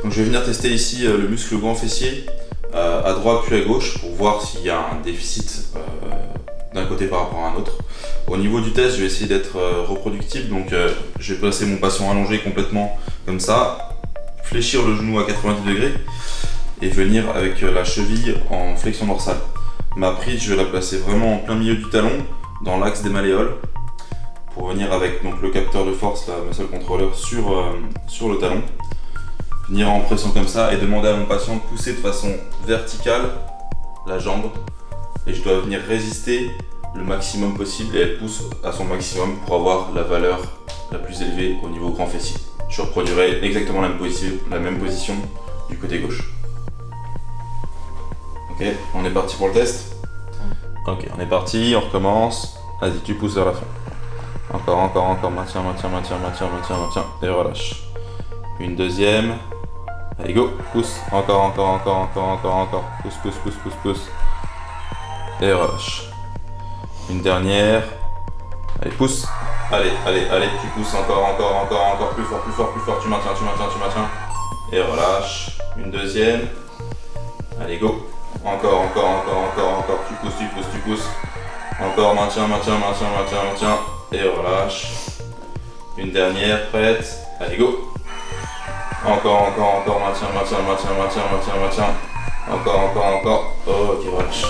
Donc je vais venir tester ici le muscle grand fessier à droite puis à gauche pour voir s'il y a un déficit d'un côté par rapport à un autre. Au niveau du test, je vais essayer d'être reproductible, donc je vais placer mon patient allongé complètement comme ça, fléchir le genou à 90 degrés et venir avec la cheville en flexion dorsale. Ma prise, je vais la placer vraiment en plein milieu du talon, dans l'axe des malléoles, pour venir avec donc, le capteur de force, la muscle controller, sur le talon. Venir en pression comme ça et demander à mon patient de pousser de façon verticale la jambe. Et je dois venir résister le maximum possible et elle pousse à son maximum pour avoir la valeur la plus élevée au niveau grand fessier. Je reproduirai exactement la même position du côté gauche. Ok, on est parti pour le test? Ok, on est parti, on recommence. Vas-y, tu pousses vers la fin. Encore, maintiens, et relâche. Une deuxième. Allez, go, pousse. Encore. Pousse. Et relâche. Une dernière. Allez, pousse. Allez, tu pousses encore, plus fort. Tu maintiens. Et relâche. Une deuxième. Allez, go. Encore. Tu pousses. Encore, maintiens. Et relâche. Une dernière, prête. Allez, go. Encore, maintiens. Encore. Ok, relâche.